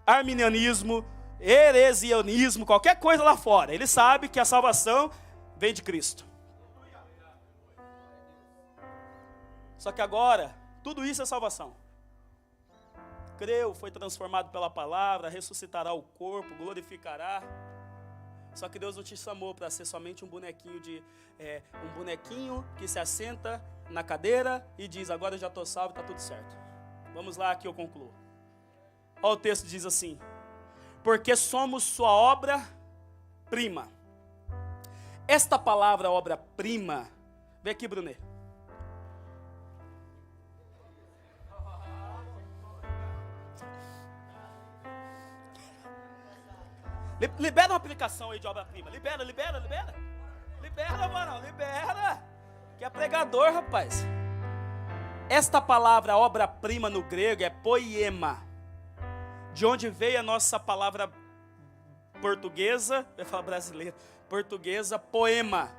arminianismo, heresianismo, qualquer coisa lá fora, ele sabe que a salvação vem de Cristo. Só que agora, tudo isso é salvação. Creu, foi transformado pela palavra, ressuscitará o corpo, glorificará. Só que Deus não te chamou para ser somente um bonequinho um bonequinho que se assenta na cadeira e diz, agora eu já estou salvo, está tudo certo. Vamos lá que eu concluo. Olha o texto diz assim, porque somos sua obra-prima. Esta palavra obra-prima, vem aqui, Brunet. Libera uma aplicação aí de obra-prima. Libera, mano, libera. Que é pregador, rapaz. Esta palavra obra-prima no grego é poiema. De onde veio a nossa palavra portuguesa, eu ia falar brasileira, portuguesa, poema.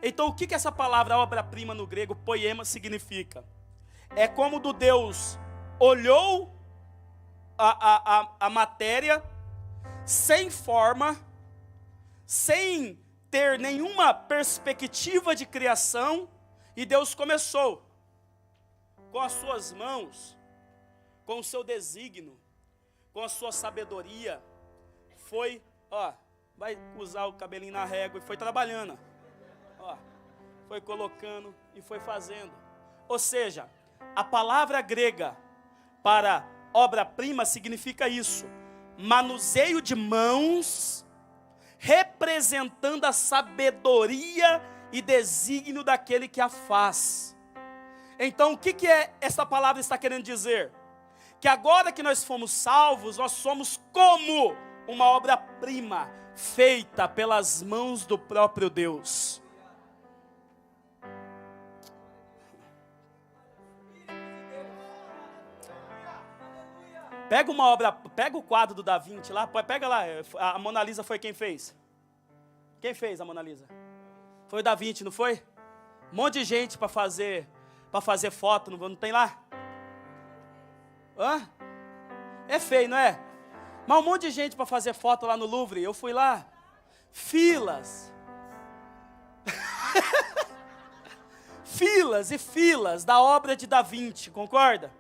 Então o que essa palavra obra-prima no grego, poema, significa? É como do Deus olhou a matéria, sem forma, sem ter nenhuma perspectiva de criação, e Deus começou, com as suas mãos, com o seu desígnio, com a sua sabedoria, foi, vai usar o cabelinho na régua, e foi trabalhando, foi colocando e foi fazendo. Ou seja, a palavra grega para obra-prima significa isso, manuseio de mãos, representando a sabedoria e desígnio daquele que a faz. Então o que essa palavra está querendo dizer? Que agora que nós fomos salvos, nós somos como uma obra-prima, feita pelas mãos do próprio Deus. Pega o quadro do Da Vinci lá, pega lá, a Mona Lisa foi quem fez? Quem fez a Mona Lisa? Foi o Da Vinci, não foi? Um monte de gente para fazer foto, não tem lá? Hã? É feio, não é? Mas um monte de gente para fazer foto lá no Louvre, eu fui lá, filas. Filas e filas da obra de Da Vinci, concorda?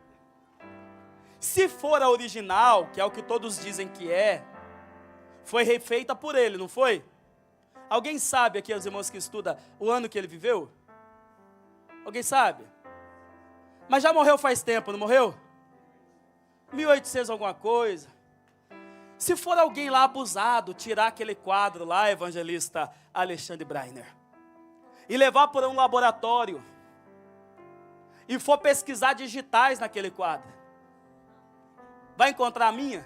Se for a original, que é o que todos dizem que foi refeita por ele, não foi? Alguém sabe aqui, os irmãos que estudam, o ano que ele viveu? Alguém sabe? Mas já morreu faz tempo, não morreu? 1800 alguma coisa. Se for alguém lá abusado, tirar aquele quadro lá, evangelista Alexandre Breiner, e levar para um laboratório, e for pesquisar digitais naquele quadro, vai encontrar a minha?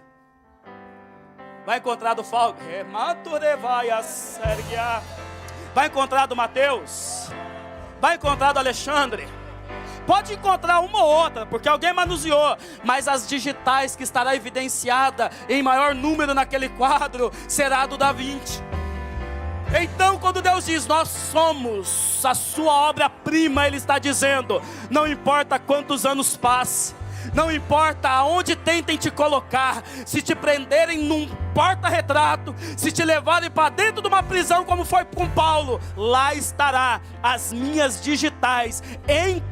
Vai encontrar do Falco? Vai encontrar do Mateus? Vai encontrar do Alexandre? Pode encontrar uma ou outra, porque alguém manuseou, mas as digitais que estará evidenciada em maior número naquele quadro, será do Da Vinci. Então quando Deus diz, nós somos a sua obra-prima, Ele está dizendo, não importa quantos anos passe, não importa aonde tentem te colocar, se te prenderem num porta-retrato, se te levarem para dentro de uma prisão como foi com Paulo, lá estará as minhas digitais em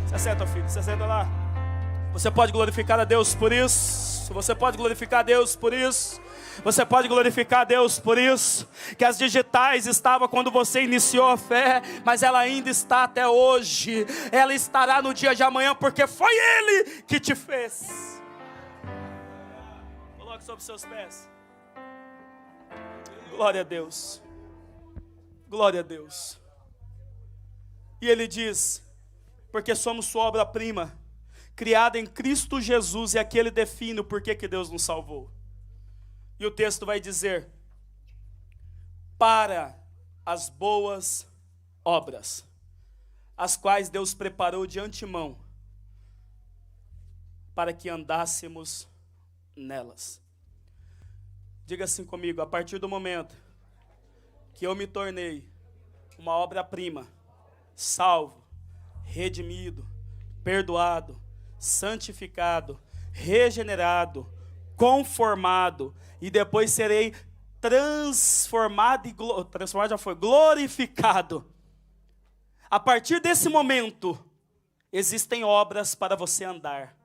Se assenta, filho, se assenta lá. Você pode glorificar a Deus por isso. Você pode glorificar a Deus por isso. Você pode glorificar a Deus por isso, que as digitais estavam quando você iniciou a fé, mas ela ainda está até hoje, ela estará no dia de amanhã, porque foi Ele que te fez. Coloque sobre seus pés. Glória a Deus. Glória a Deus. E ele diz, porque somos sua obra-prima, criada em Cristo Jesus, e aqui ele define o porquê que Deus nos salvou. E o texto vai dizer, para as boas obras, as quais Deus preparou de antemão, para que andássemos nelas. Diga assim comigo, a partir do momento que eu me tornei uma obra-prima, salvo, redimido, perdoado, santificado, regenerado, conformado, e depois serei transformado já foi, glorificado. A partir desse momento, existem obras para você andar.